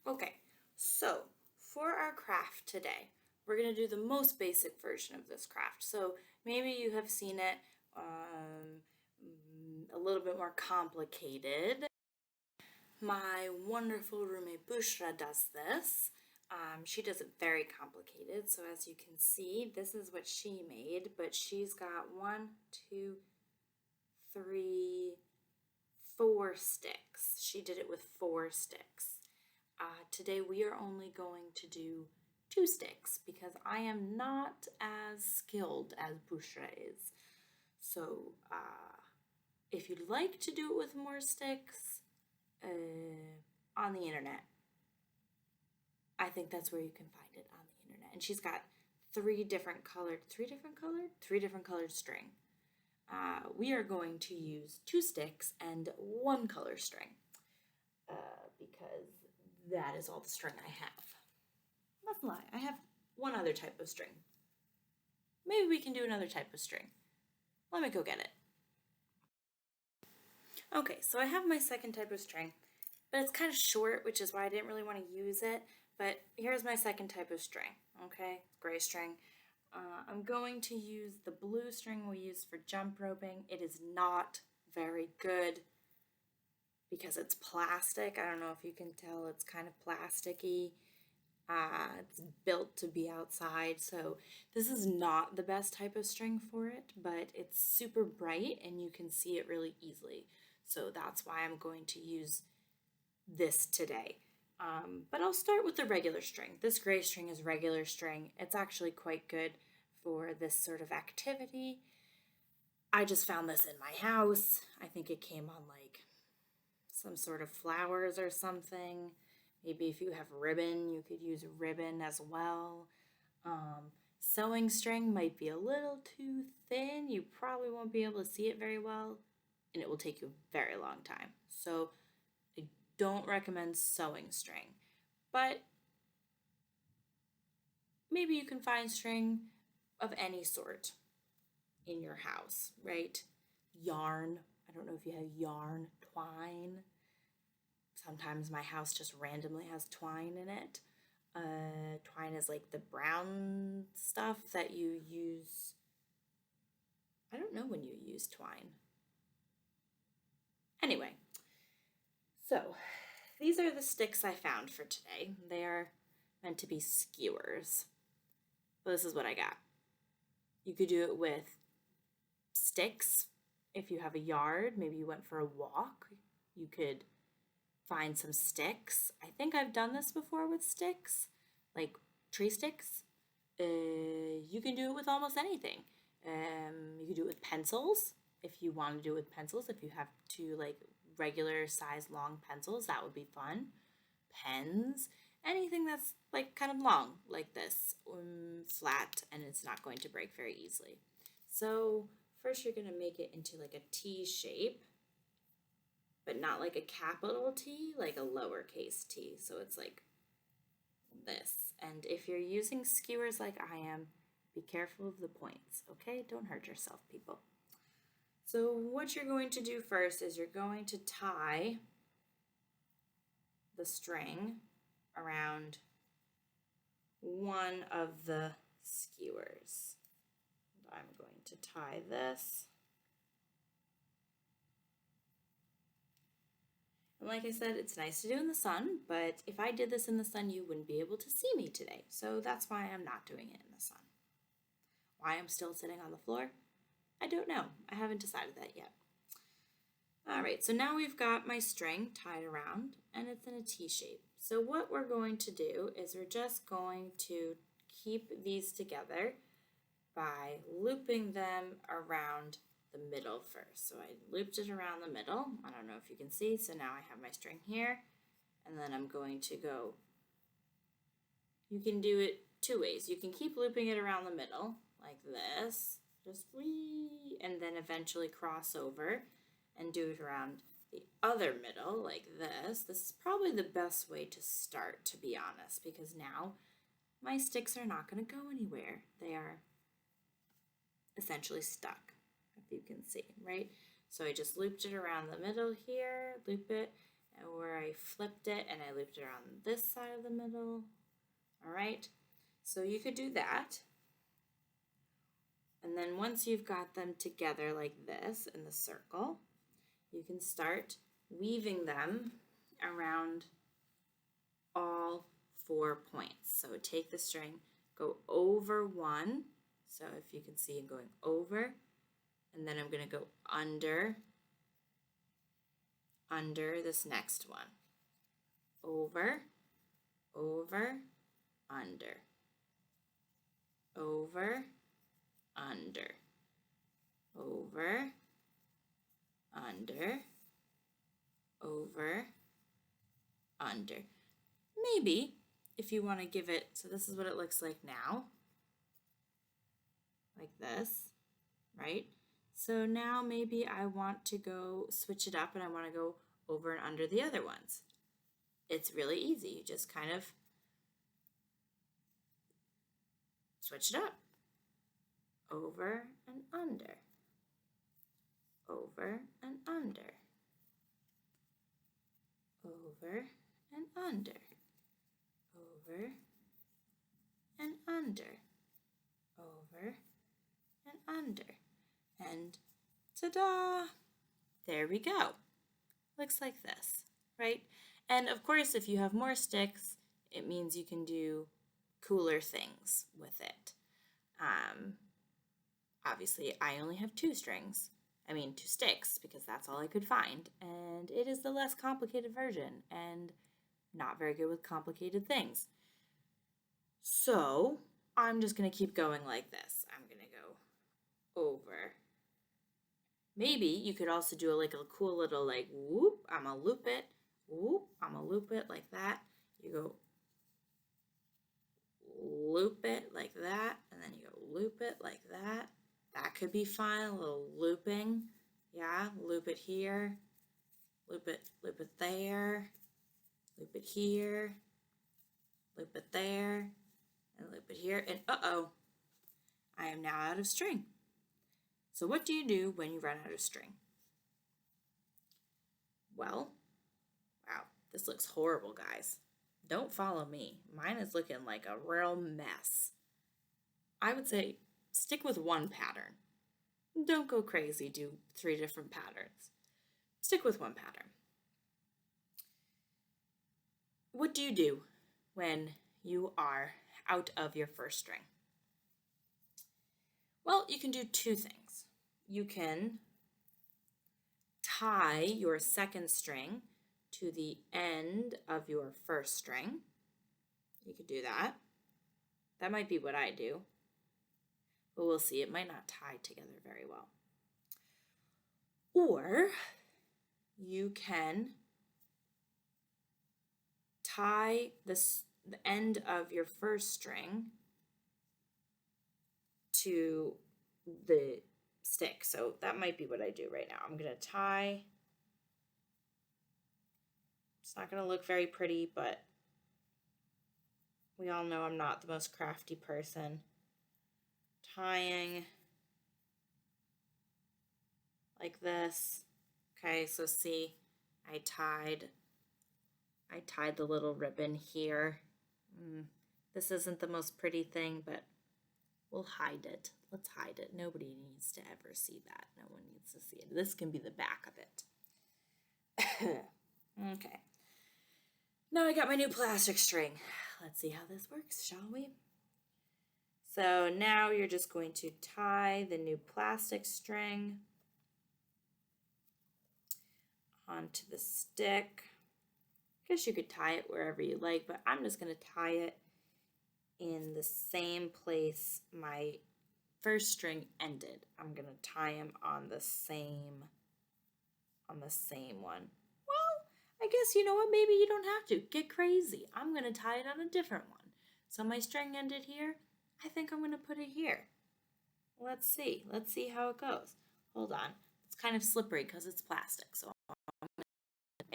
Okay, so for our craft today, we're going to do the most basic version of this craft. So maybe you have seen it a little bit more complicated. My wonderful roommate Bushra does this. She does it very complicated. So as you can see, this is what she made, but she's got 1, 2, 3, 4 sticks. She did it with 4 sticks. Today we are only going to do 2 sticks because I am not as skilled as Bushra is. So if you'd like to do it with more sticks on the internet, I think that's where you can find it on the internet. And she's got 3 different colored string. We are going to use 2 sticks and 1 color string because that is all the string I have. That's a lie. I have one other type of string. Maybe we can do another type of string. Let me go get it. Okay, so I have my second type of string, but it's kind of short, which is why I didn't really want to use it. But here's my second type of string, okay? Gray string. I'm going to use the blue string we use for jump roping. It is not very good because it's plastic. I don't know if you can tell, it's kind of plasticky. It's built to be outside, so this is not the best type of string for it, but it's super bright and you can see it really easily. So that's why I'm going to use this today. But I'll start with the regular string. This gray string is regular string. It's actually quite good for this sort of activity. I just found this in my house. I think it came on like some sort of flowers or something. Maybe if you have ribbon, you could use ribbon as well. Sewing string might be a little too thin. You probably won't be able to see it very well, and it will take you a very long time. So I don't recommend sewing string, but maybe you can find string of any sort in your house, right? Yarn. I don't know if you have yarn, twine. Sometimes my house just randomly has twine in it. Twine is like the brown stuff that you use. I don't know when you use twine. Anyway, so these are the sticks I found for today. They are meant to be skewers. But this is what I got. You could do it with sticks. If you have a yard, maybe you went for a walk, you could find some sticks. I think I've done this before with sticks, like tree sticks. You can do it with almost anything. You can do it with pencils if you want to do it with pencils. If you have 2 like regular size long pencils, that would be fun. Pens, anything that's like kind of long like this, flat, and it's not going to break very easily. So first you're going to make it into like a T shape, but not like a capital T, like a lowercase t. So it's like this. And if you're using skewers like I am, be careful of the points, okay? Don't hurt yourself, people. So what you're going to do first is you're going to tie the string around one of the skewers. I'm going to tie this. And like I said, it's nice to do in the sun, but if I did this in the sun, you wouldn't be able to see me today. So that's why I'm not doing it in the sun. Why I'm still sitting on the floor? I don't know. I haven't decided that yet. All right, so now we've got my string tied around and it's in a T shape. So what we're going to do is we're just going to keep these together by looping them around the middle first. So I looped it around the middle. I don't know if you can see. So now I have my string here, and then I'm going to go. You can do it 2 ways. You can keep looping it around the middle like this, just wee, and then eventually cross over and do it around the other middle like this. This is probably the best way to start, to be honest, because now my sticks are not going to go anywhere. They are essentially stuck, if you can see, right? So I just looped it around the middle here, loop it, where I flipped it and I looped it around this side of the middle. All right, so you could do that. And then once you've got them together like this in the circle, you can start weaving them around all 4 points. So take the string, go over one. So if you can see, I'm going over, and then I'm going to go under this next one. Over, over, under, over, under, over, under, over, under. Maybe if you want to give it, so this is what it looks like now, like this, right? So now maybe I want to go switch it up and I want to go over and under the other ones. It's really easy. You just kind of switch it up. Over and under. Over and under. Over and under. Over and under. Over and under. And ta-da! There we go. Looks like this, right? And of course, if you have more sticks, it means you can do cooler things with it. Obviously, I only have 2 sticks, because that's all I could find. And it is the less complicated version and not very good with complicated things. So I'm just going to keep going like this. I'm going to go over. Maybe you could also do a cool little whoop, I'm going to loop it, whoop, I'm going to loop it like that. You go loop it like that, and then you go loop it like that. That could be fun, a little looping. Yeah, loop it here, loop it there, loop it here, loop it there, and loop it here, and uh-oh, I am now out of string. So what do you do when you run out of string? Well, wow, this looks horrible, guys. Don't follow me. Mine is looking like a real mess. I would say stick with one pattern. Don't go crazy, do 3 different patterns. Stick with one pattern. What do you do when you are out of your first string? Well, you can do 2 things. You can tie your second string to the end of your first string. You could do that. That might be what I do. But we'll see. It might not tie together very well. Or you can tie the end of your first string to the stick. So that might be what I do right now. I'm going to tie. It's not going to look very pretty, but we all know I'm not the most crafty person. Tying like this. Okay, so see, I tied the little ribbon here. This isn't the most pretty thing, but we'll hide it. Let's hide it. Nobody needs to ever see that. No one needs to see it. This can be the back of it. Okay. Now I got my new plastic string. Let's see how this works, shall we? So now you're just going to tie the new plastic string onto the stick. I guess you could tie it wherever you like, but I'm just going to tie it in the same place my first string ended. I'm going to tie them on the same one. Well, I guess you know what? Maybe you don't have to. Get crazy. I'm going to tie it on a different one. So my string ended here. I think I'm going to put it here. Let's see. Let's see how it goes. Hold on. It's kind of slippery because it's plastic, so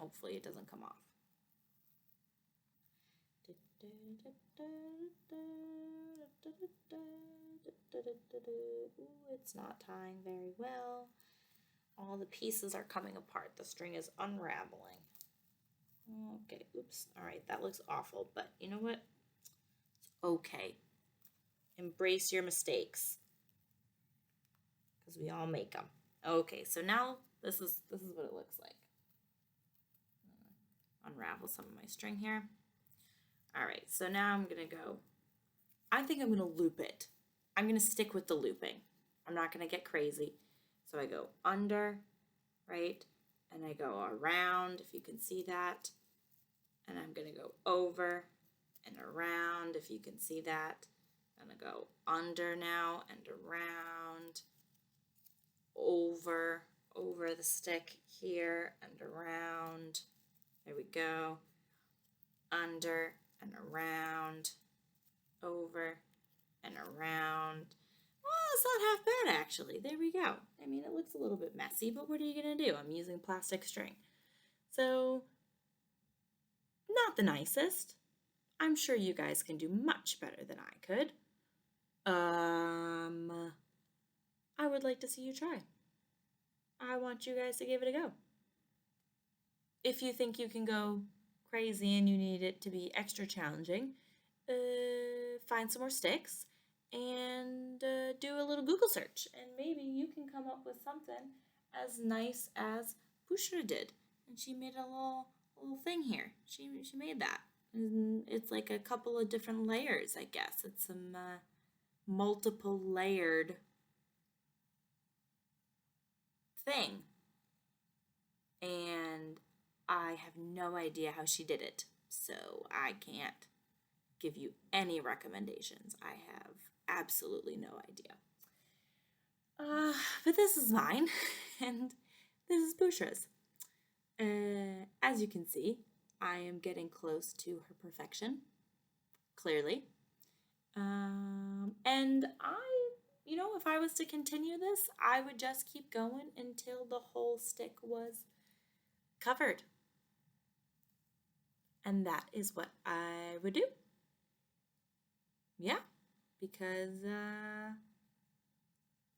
hopefully it doesn't come off. Ooh, it's not tying very well. All the pieces are coming apart. The string is unraveling. Okay, oops. All right, that looks awful, but you know what? It's okay. Embrace your mistakes because we all make them. Okay, so now this is what it looks like. Unravel some of my string here. All right, so now I'm gonna go. I think I'm gonna loop it. I'm gonna stick with the looping. I'm not gonna get crazy. So I go under, right? And I go around, if you can see that. And I'm gonna go over and around, if you can see that. I'm gonna go under now and around, over the stick here and around. There we go. Under and around, over and around. Well, it's not half bad actually. There we go. I mean, it looks a little bit messy, but what are you gonna do? I'm using plastic string. So, not the nicest. I'm sure you guys can do much better than I could. I would like to see you try. I want you guys to give it a go. If you think you can go crazy and you need it to be extra challenging, find some more sticks and do a little Google search, and maybe you can come up with something as nice as Bushra did. And she made a little thing here. She made that. And it's like a couple of different layers, I guess. It's some multiple layered thing. And I have no idea how she did it, so I can't give you any recommendations. I have absolutely no idea. But this is mine, and this is Bushra's. As you can see, I am getting close to her perfection, clearly. And if I was to continue this, I would just keep going until the whole stick was covered. And that is what I would do. Yeah, because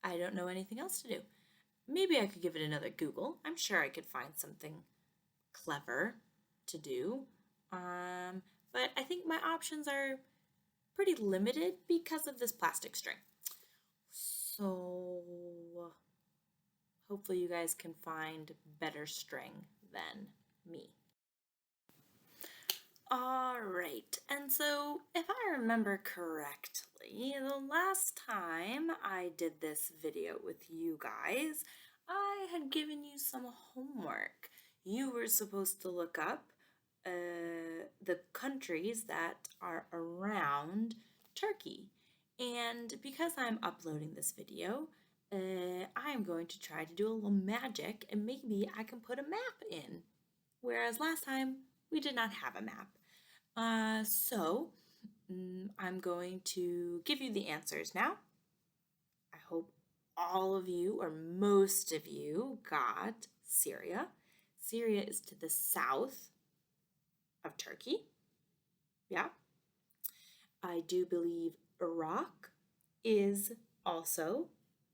I don't know anything else to do. Maybe I could give it another Google. I'm sure I could find something clever to do. But I think my options are pretty limited because of this plastic string. So hopefully you guys can find better string than me. All right, and so if I remember correctly, the last time I did this video with you guys, I had given you some homework. You were supposed to look up the countries that are around Turkey. And because I'm uploading this video, I'm going to try to do a little magic and maybe I can put a map in. Whereas last time we did not have a map. I'm going to give you the answers now. I hope all of you or most of you got Syria. Syria is to the south of Turkey. Yeah. I do believe Iraq is also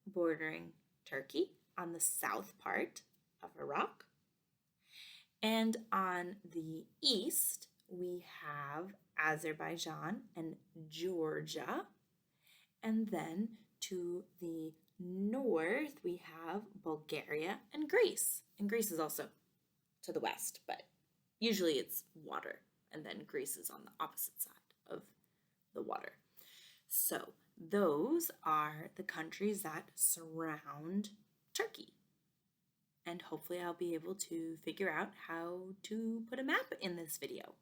bordering Turkey on the south part of Iraq. And on the east, we have Azerbaijan and Georgia. And then to the north, we have Bulgaria and Greece. And Greece is also to the west, but usually it's water. And then Greece is on the opposite side of the water. So those are the countries that surround Turkey. And hopefully I'll be able to figure out how to put a map in this video.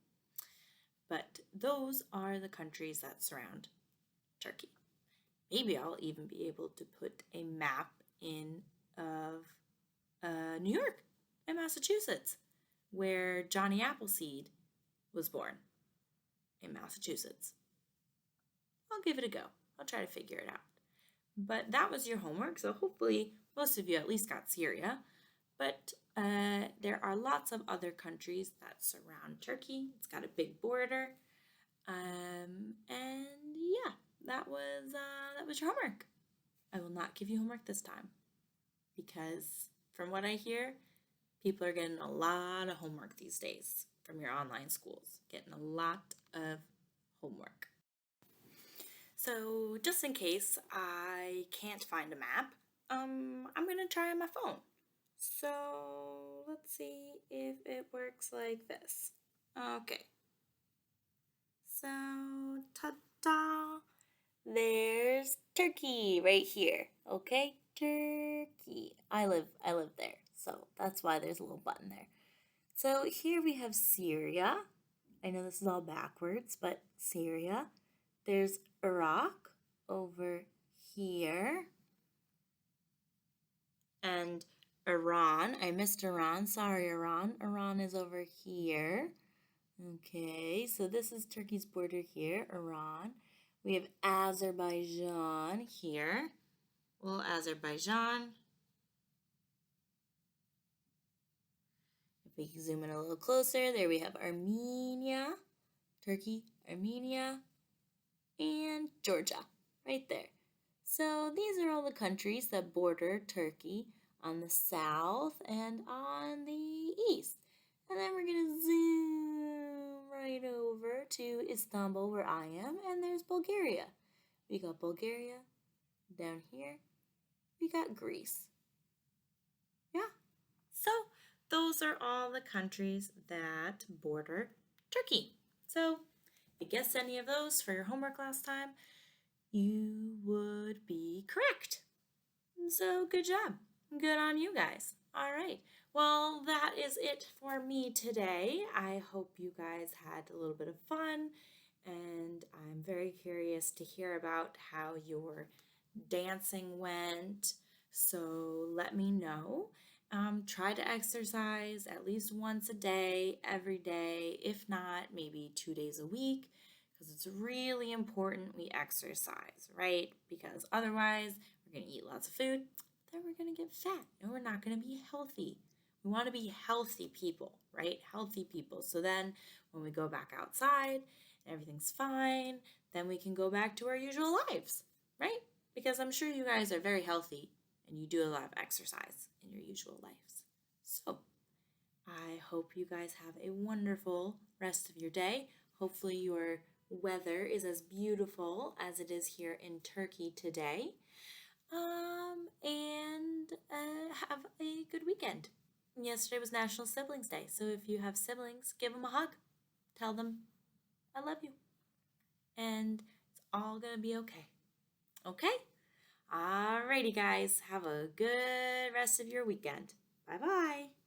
But those are the countries that surround Turkey. Maybe I'll even be able to put a map in of New York and Massachusetts, where Johnny Appleseed was born, in Massachusetts. I'll give it a go. I'll try to figure it out. But that was your homework, so hopefully most of you at least got Syria. But there are lots of other countries that surround Turkey. It's got a big border. And yeah, that was your homework. I will not give you homework this time because from what I hear, people are getting a lot of homework these days from your online schools, getting a lot of homework. So just in case I can't find a map, I'm gonna try on my phone. So let's see if it works like this. Okay. So ta-da! There's Turkey right here. Okay, Turkey. I live there, so that's why there's a little button there. So here we have Syria. I know this is all backwards, but Syria. There's Iraq over here. And Iran. I missed Iran. Sorry, Iran. Iran is over here. Okay, so this is Turkey's border here, Iran. We have Azerbaijan here. Well, Azerbaijan. If we zoom in a little closer, there we have Armenia, Turkey, Armenia, and Georgia, right there. So these are all the countries that border Turkey on the south and on the east. And then we're going to zoom right over to Istanbul where I am, and there's Bulgaria. We got Bulgaria down here. We got Greece. Yeah. So those are all the countries that border Turkey. So if you guessed any of those for your homework last time, you would be correct. So good job. Good on you guys. All right. Well, that is it for me today. I hope you guys had a little bit of fun, and I'm very curious to hear about how your dancing went. So let me know. Try to exercise at least once a day, every day, if not, maybe 2 days a week, because it's really important we exercise, right? Because otherwise, we're going to eat lots of food, then we're going to get fat, and we're not going to be healthy. We want to be healthy people, right? Healthy people. So then when we go back outside and everything's fine, then we can go back to our usual lives, right? Because I'm sure you guys are very healthy and you do a lot of exercise in your usual lives. So I hope you guys have a wonderful rest of your day. Hopefully your weather is as beautiful as it is here in Turkey today. And have a good weekend. Yesterday was National Siblings Day, so if you have siblings, give them a hug. Tell them, I love you. And it's all gonna be okay. Okay? Alrighty, guys. Have a good rest of your weekend. Bye-bye.